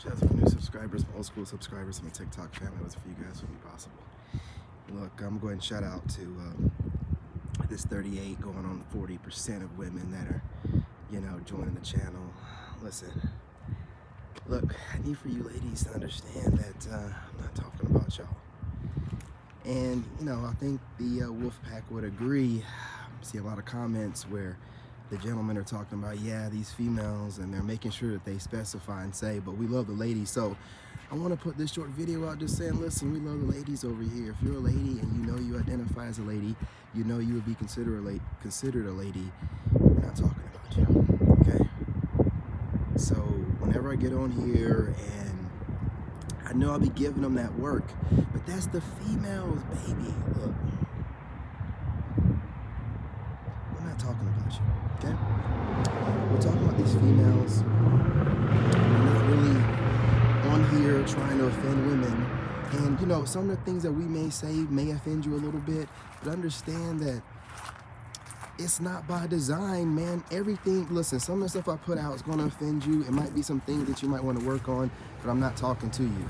Shout out to my new subscribers, my old school subscribers, my TikTok family. It was for you guys, would be possible. Look, I'm going to shout out to this 38 going on 40% of women that are, joining the channel. Listen, look, I need for you ladies to understand that I'm not talking about y'all. And, I think the wolf pack would agree. I see a lot of comments where the gentlemen are talking about, yeah, these females, and they're making sure that they specify and say, but we love the ladies. So I want to put this short video out just saying, listen, we love the ladies over here. If you're a lady and you identify as a lady, you would be considered a lady, we're not talking about you, okay? So whenever I get on here, and I know I'll be giving them that work, but that's the females, baby. Look, we're not talking about you, okay? We're talking about these females. We're not really on here trying to offend women. And some of the things that we may say may offend you a little bit, but understand that it's not by design, man. Everything, listen, some of the stuff I put out is going to offend you. It might be some things that you might want to work on, but I'm not talking to you.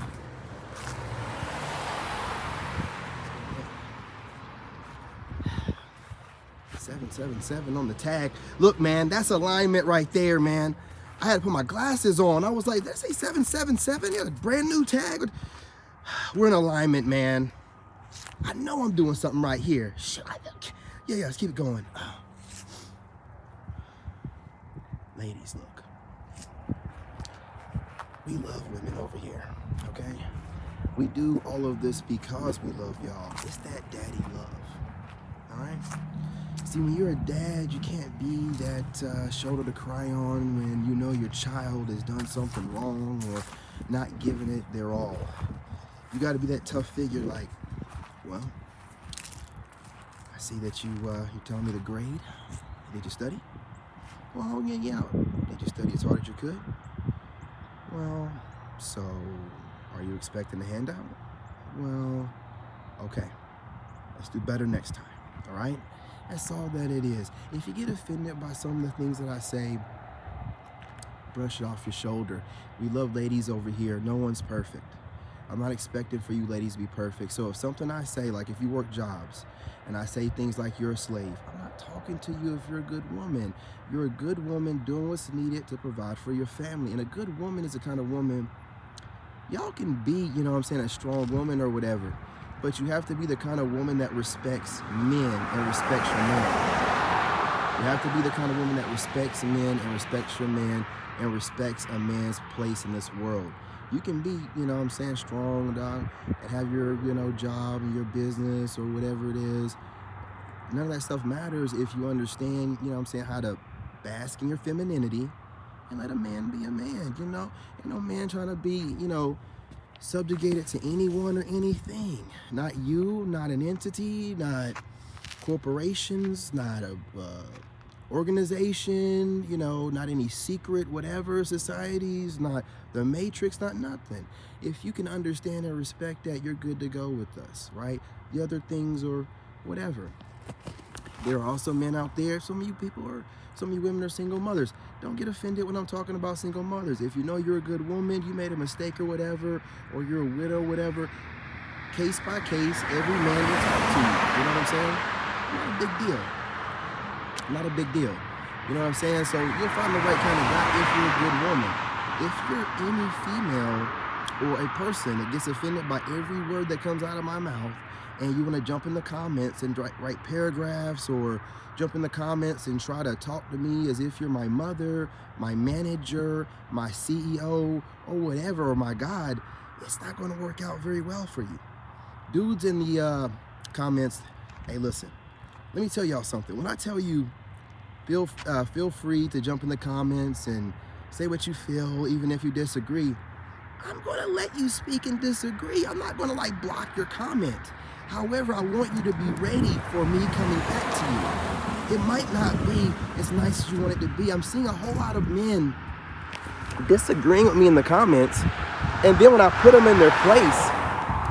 $777 on the tag. Look, man, that's alignment right there, man. I had to put my glasses on. I was like, did I say 777? Yeah, a brand new tag. We're in alignment, man. I know I'm doing something right here. Yeah, let's keep it going. Ladies, look. We love women over here, okay? We do all of this because we love y'all. It's that daddy love, all right? See, when you're a dad, you can't be that shoulder to cry on when your child has done something wrong or not giving it their all. You got to be that tough figure like, well, I see that you're telling me the grade. Did you study? Well, yeah. Did you study as hard as you could? Well, so are you expecting a handout? Well, okay. Let's do better next time, all right? That's all that it is. If you get offended by some of the things that I say, brush it off your shoulder. We love ladies over here. No one's perfect. I'm not expecting for you ladies to be perfect. So if something I say, like if you work jobs and I say things like you're a slave, I'm not talking to you if you're a good woman. You're a good woman doing what's needed to provide for your family. And a good woman is the kind of woman, y'all can be, a strong woman or whatever, but you have to be the kind of woman that respects men and respects your men. You have to be the kind of woman that respects men and respects your man and respects a man's place in this world. You can be, strong, dog, and have your, job and your business or whatever it is. None of that stuff matters if you understand, how to bask in your femininity and let a man be a man, Ain't no man trying to be, subjugated to anyone or anything. Not you, not an entity, not corporations, not a organization, not any secret whatever societies, not the matrix, not nothing. If you can understand and respect that, you're good to go with us, right? The other things or whatever. There are also men out there. Some of you women are single mothers. Don't get offended when I'm talking about single mothers. If you know you're a good woman, you made a mistake or whatever, or you're a widow, whatever, case by case, every man will talk to you. You know what I'm saying? Not a big deal. Not a big deal. You know what I'm saying? So you'll find the right kind of guy if you're a good woman. If you're any female or a person that gets offended by every word that comes out of my mouth, and you want to jump in the comments and write paragraphs or jump in the comments and try to talk to me as if you're my mother, my manager, my CEO, or whatever, or my God, it's not going to work out very well for you. Dudes in the comments, hey, listen, let me tell y'all something. When I tell you, feel free to jump in the comments and say what you feel, even if you disagree, I'm going to let you speak and disagree. I'm not going to block your comment. However, I want you to be ready for me coming back to you. It might not be as nice as you want it to be. I'm seeing a whole lot of men disagreeing with me in the comments, and then when I put them in their place,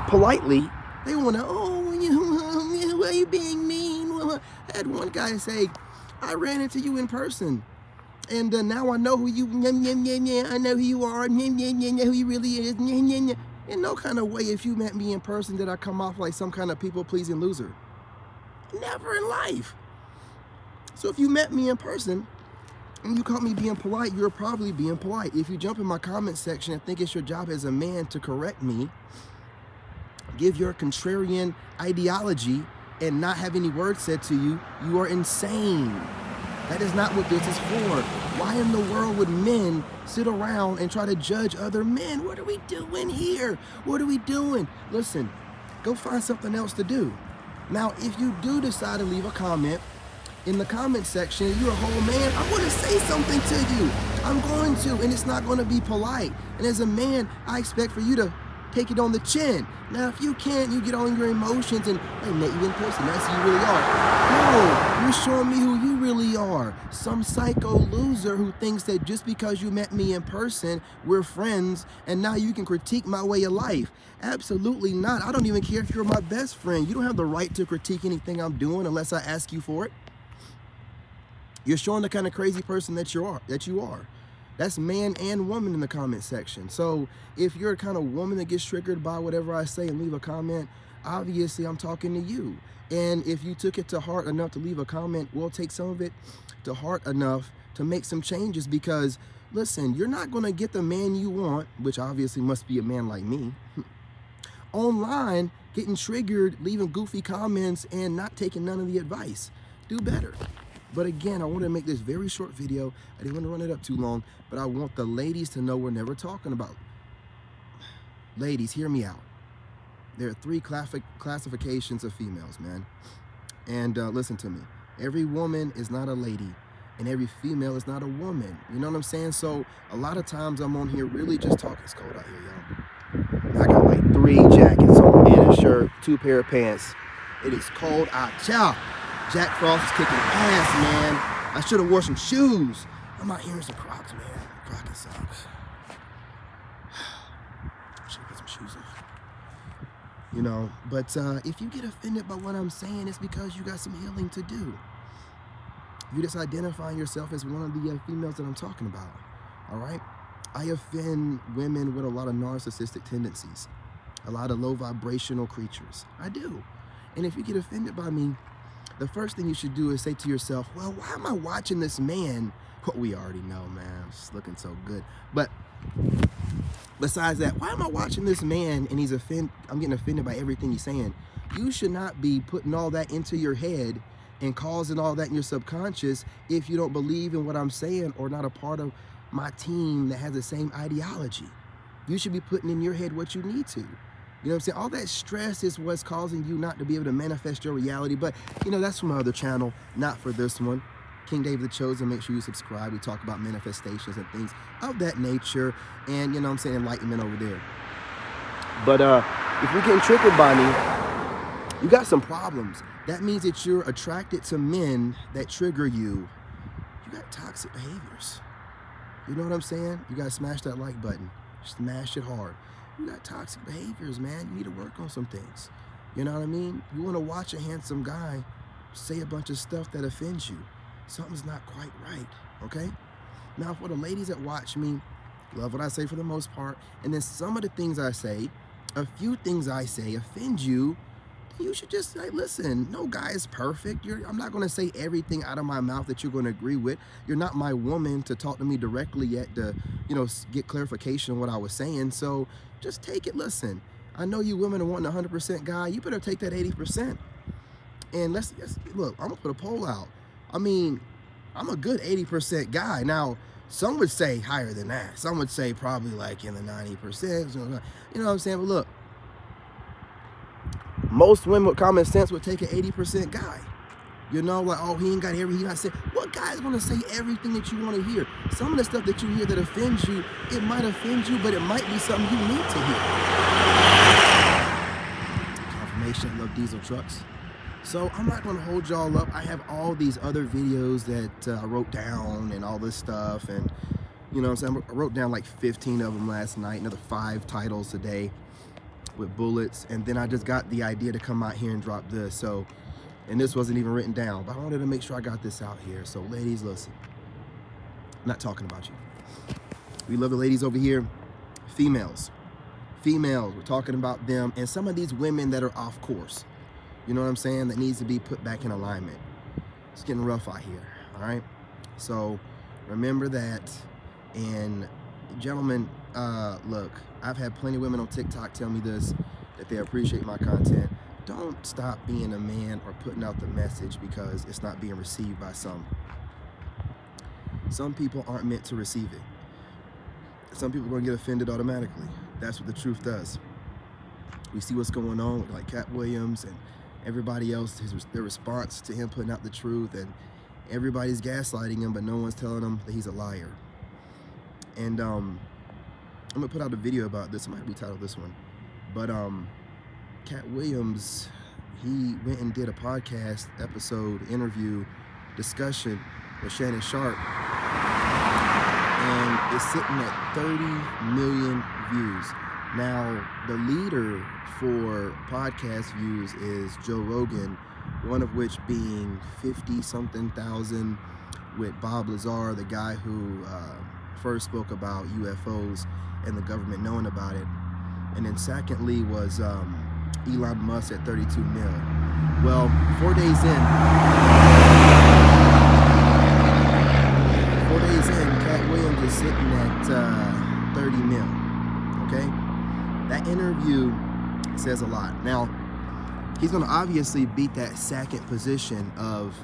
politely, they want to, why are you being mean? I had one guy say, I ran into you in person. And now I know who you, I know who you are, who you really is, In no kind of way, if you met me in person, did I come off like some kind of people-pleasing loser. Never in life. So if you met me in person and you caught me being polite, you're probably being polite. If you jump in my comment section and think it's your job as a man to correct me, give your contrarian ideology, and not have any words said to you, you are insane. That is not what this is for. Why in the world would men sit around and try to judge other men? What are we doing here? What are we doing? Listen, go find something else to do. Now, if you do decide to leave a comment in the comment section, you're a whole man, I'm going to say something to you. I'm going to, and it's not going to be polite. And as a man, I expect for you to take it on the chin. Now, if you can't, you get on your emotions and, hey, mate, you in person, that's who you really are. No, you're showing me who you really are. Some psycho loser who thinks that just because you met me in person, we're friends, and now you can critique my way of life. Absolutely not. I don't even care if you're my best friend. You don't have the right to critique anything I'm doing unless I ask you for it. You're showing the kind of crazy person that you are. That's man and woman in the comment section. So if you're a kind of woman that gets triggered by whatever I say and leave a comment, obviously I'm talking to you. And if you took it to heart enough to leave a comment, we'll take some of it to heart enough to make some changes, because listen, you're not going to get the man you want, which obviously must be a man like me, online getting triggered, leaving goofy comments and not taking none of the advice. Do better. But again, I want to make this very short video. I didn't want to run it up too long, but I want the ladies to know we're never talking about. Ladies, hear me out. There are 3 classifications of females, man. And listen to me. Every woman is not a lady, and every female is not a woman. You know what I'm saying? So a lot of times I'm on here really just talking. It's cold out here, y'all. I got like 3 jackets on and a shirt, 2 pair of pants. It is cold out, y'all. Jack Frost is kicking ass, man. I should have wore some shoes. I'm out here in some Crocs, man. Crocs socks. Should put some shoes on. You know, but if you get offended by what I'm saying, it's because you got some healing to do. You just identifying yourself as one of the females that I'm talking about. All right? I offend women with a lot of narcissistic tendencies, a lot of low vibrational creatures. I do. And if you get offended by me, the first thing you should do is say to yourself, well, why am I watching this man? What we already know, man, it's looking so good. But besides that, why am I watching this man and I'm getting offended by everything he's saying? You should not be putting all that into your head and causing all that in your subconscious if you don't believe in what I'm saying or not a part of my team that has the same ideology. You should be putting in your head what you need to. You know what I'm saying? All that stress is what's causing you not to be able to manifest your reality. But, you know, that's from my other channel, not for this one. King David the Chosen, make sure you subscribe. We talk about manifestations and things of that nature. And, you know what I'm saying, enlightenment over there. But if you're getting triggered by me, you got some problems. That means that you're attracted to men that trigger you. You got toxic behaviors. You know what I'm saying? You got to smash that like button. Smash it hard. You got toxic behaviors, man. You need to work on some things. You know what I mean? You want to watch a handsome guy say a bunch of stuff that offends you. Something's not quite right, okay? Now, for the ladies that watch me, love what I say for the most part, and then some of the things I say, a few things I say offend you, you should just say, listen, no guy is perfect. I'm not going to say everything out of my mouth that you're going to agree with. You're not my woman to talk to me directly yet to, you know, get clarification on what I was saying. So just take it. Listen, I know you women are wanting 100% guy. You better take that 80%. And let's look, I'm going to put a poll out. I mean, I'm a good 80% guy. Now, some would say higher than that. Some would say probably like in the 90%. You know what I'm saying? But look, most women with common sense would take an 80% guy. You know, like, oh, he ain't got everything. He not say. What guy is going to say everything that you want to hear? Some of the stuff that you hear that offends you, it might offend you, but it might be something you need to hear. Confirmation, I love diesel trucks. So I'm not going to hold y'all up. I have all these other videos that I wrote down and all this stuff. And, you know what I'm saying? I wrote down like 15 of them last night, another 5 titles today with bullets. And then I just got the idea to come out here and drop this. So, and this wasn't even written down, but I wanted to make sure I got this out here. So ladies, listen, I'm not talking about you. We love the ladies over here. Females, we're talking about them, and some of these women that are off course, you know what I'm saying, that needs to be put back in alignment. It's getting rough out here, all right? So remember that. And gentlemen, look, I've had plenty of women on TikTok tell me this, that they appreciate my content. Don't stop being a man or putting out the message because it's not being received by some. Some people aren't meant to receive it. Some people are going to get offended automatically. That's what the truth does. We see what's going on with like Cat Williams and everybody else, their response to him putting out the truth, and everybody's gaslighting him, but no one's telling him that he's a liar. And I'm gonna put out a video about this. I might retitle this one, but Cat Williams, he went and did a podcast episode, interview, discussion with Shannon Sharp, and it's sitting at 30 million views. Now, the leader for podcast views is Joe Rogan, one of which being 50-something thousand, with Bob Lazar, the guy who first spoke about UFOs and the government knowing about it. And then secondly was Elon Musk at 32 mil. Well, 4 days in, Cat Williams is sitting at 30 mil, okay? That interview says a lot. Now, he's gonna obviously beat that second position of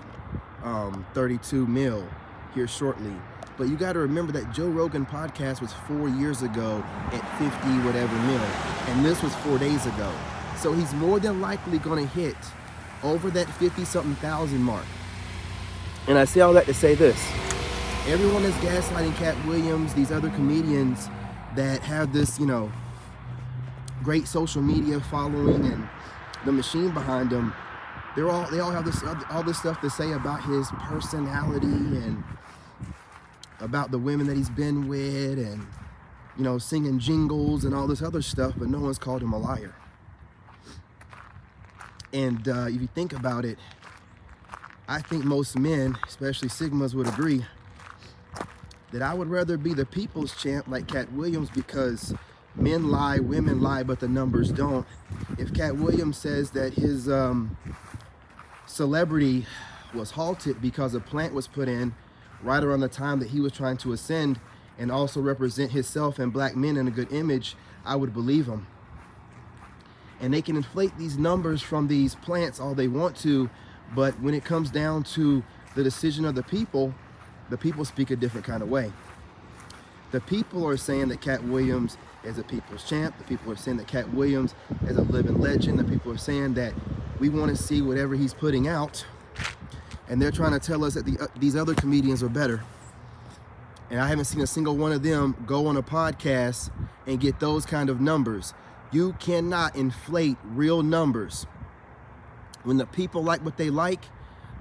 32 mil here shortly. But you gotta remember that Joe Rogan podcast was 4 years ago at 50 whatever mil, and this was 4 days ago. So he's more than likely gonna hit over that 50-something thousand mark. And I say all that to say this. Everyone is gaslighting Cat Williams, these other comedians that have this, you know, great social media following and the machine behind them. They all have all this stuff to say about his personality and about the women that he's been with, and, you know, singing jingles and all this other stuff, but no one's called him a liar. And if you think about it, I think most men, especially Sigmas, would agree that I would rather be the people's champ like Cat Williams, because men lie, women lie, but the numbers don't. If Cat Williams says that his celebrity was halted because a plant was put in right around the time that he was trying to ascend and also represent himself and black men in a good image, I would believe him. And they can inflate these numbers from these plants all they want to, but when it comes down to the decision of the people speak a different kind of way. The people are saying that Cat Williams is a people's champ. The people are saying that Cat Williams is a living legend. The people are saying that we want to see whatever he's putting out. And they're trying to tell us that these other comedians are better. And I haven't seen a single one of them go on a podcast and get those kind of numbers. You cannot inflate real numbers. When the people like what they like,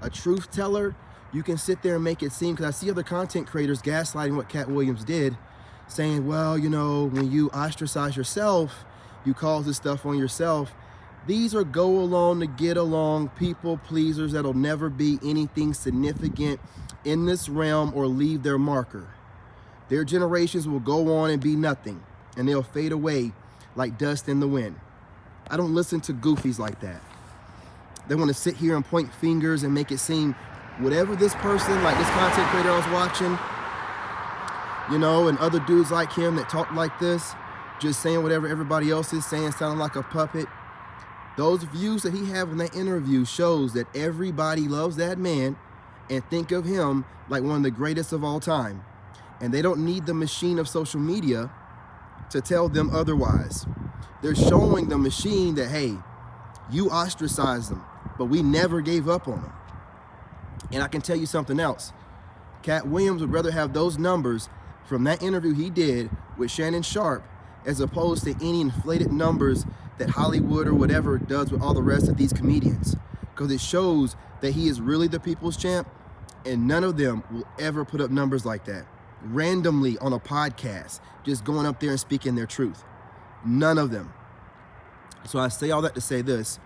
a truth teller, you can sit there and make it seem, because I see other content creators gaslighting what Cat Williams did, saying, well, you know, when you ostracize yourself, you cause this stuff on yourself. These are go along to get along people pleasers that'll never be anything significant in this realm or leave their marker. Their generations will go on and be nothing, and they'll fade away like dust in the wind. I don't listen to goofies like that. They want to sit here and point fingers and make it seem whatever this person, like this content creator I was watching, you know, and other dudes like him that talk like this, just saying whatever everybody else is saying, sounding like a puppet. Those views that he had in that interview shows that everybody loves that man and think of him like one of the greatest of all time. And they don't need the machine of social media to tell them otherwise. They're showing the machine that, hey, you ostracized them, but we never gave up on them. And I can tell you something else. Cat Williams would rather have those numbers from that interview he did with Shannon Sharp as opposed to any inflated numbers that Hollywood or whatever does with all the rest of these comedians. Because it shows that he is really the people's champ, and none of them will ever put up numbers like that. Randomly on a podcast, just going up there and speaking their truth. None of them. So I say all that to say this,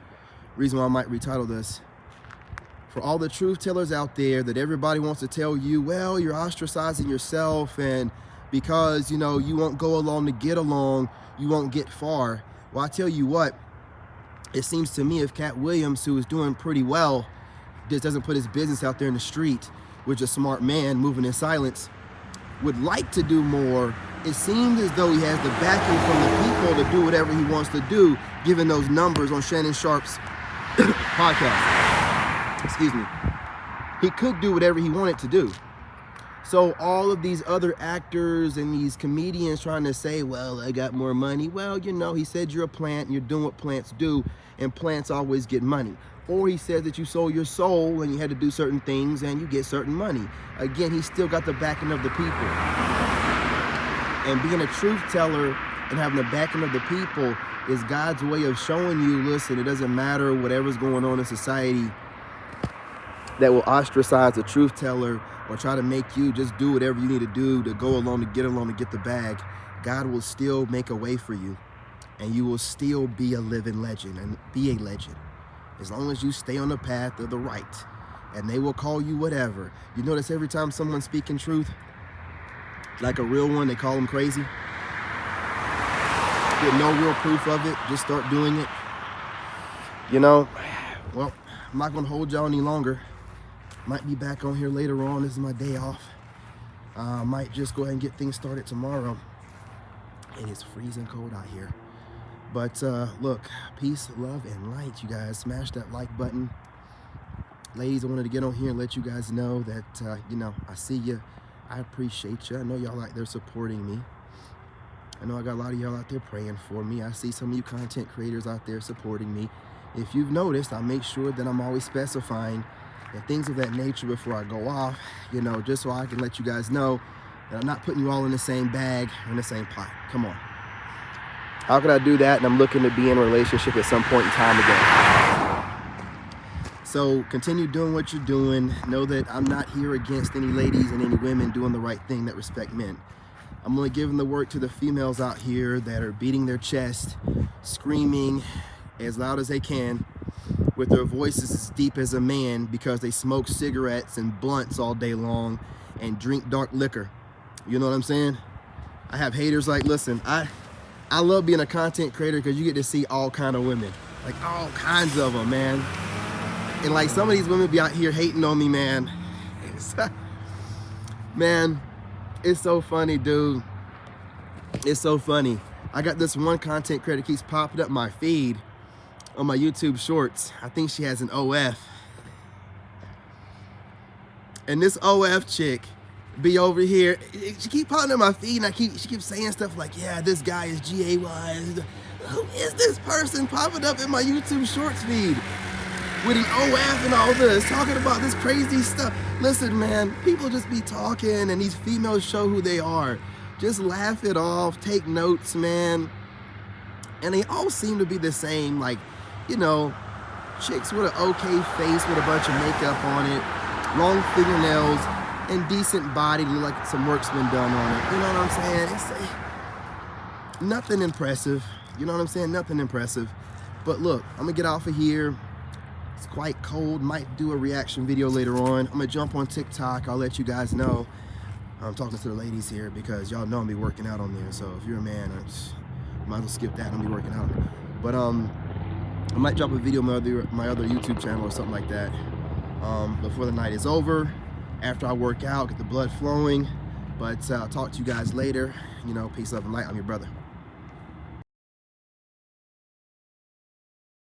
reason why I might retitle this, For all the truth tellers out there that everybody wants to tell you, well, you're ostracizing yourself, and because, you know, you won't go along to get along, you won't get far. Well, I tell you what, it seems to me if Cat Williams, who is doing pretty well, just doesn't put his business out there in the street, which a smart man moving in silence, would like to do more, it seems as though he has the backing from the people to do whatever he wants to do, given those numbers on Shannon Sharp's podcast. Excuse me. He could do whatever he wanted to do. So all of these other actors and these comedians trying to say, well, I got more money. Well, you know, he said you're a plant and you're doing what plants do, and plants always get money. Or he said that you sold your soul and you had to do certain things and you get certain money. Again, he still got the backing of the people. And being a truth teller and having the backing of the people is God's way of showing you, listen, it doesn't matter whatever's going on in society that will ostracize a truth teller or try to make you just do whatever you need to do to go along, to get the bag. God will still make a way for you, and you will still be a living legend and be a legend as long as you stay on the path of the right. And they will call you whatever. You notice every time someone's speaking truth, like a real one, they call them crazy. Get no real proof of it, just start doing it. You know, well, I'm not gonna hold y'all any longer. Might be back on here later on. This is my day off. Might just go ahead and get things started tomorrow. It is freezing cold out here. But look, peace, love, and light, you guys. Smash that like button. Ladies, I wanted to get on here and let you guys know that, you know, I see you. I appreciate you. I know y'all out there supporting me. I know I got a lot of y'all out there praying for me. I see some of you content creators out there supporting me. If you've noticed, I make sure that I'm always specifying and things of that nature before I go off, you know, just so I can let you guys know that I'm not putting you all in the same bag or in the same pot. Come on. How could I do that? And I'm looking to be in a relationship at some point in time again. So continue doing what you're doing. Know that I'm not here against any ladies and any women doing the right thing that respect men. I'm only giving the word to the females out here that are beating their chest, screaming as loud as they can, with their voices as deep as a man because they smoke cigarettes and blunts all day long and drink dark liquor. You know what I'm saying? I have haters like, listen, I love being a content creator because you get to see all kind of women, like all kinds of them, man. And like some of these women be out here hating on me, man. Man, it's so funny, dude. It's so funny. I got this one content creator keeps popping up my feed on my YouTube shorts. I think she has an OF. And this OF chick be over here. She keep popping up my feed and she keeps saying stuff like, yeah, this guy is GAY. Who is this person popping up in my YouTube shorts feed with an OF and all this, talking about this crazy stuff? Listen, man, people just be talking and these females show who they are. Just laugh it off, take notes, man. And they all seem to be the same, like, you know, chicks with an okay face with a bunch of makeup on it, long fingernails, and decent body, look like some work's been done on it. You know what I'm saying? It's nothing impressive. You know what I'm saying? Nothing impressive. But look, I'm gonna get off of here. It's quite cold. Might do a reaction video later on. I'm gonna jump on TikTok. I'll let you guys know. I'm talking to the ladies here because y'all know I'm be working out on there. So if you're a man, I might as well skip that. I'm be working out. But I might drop a video on my other YouTube channel or something like that before the night is over, after I work out, get the blood flowing. But I'll talk to you guys later. You know, peace, love, and light. I'm your brother.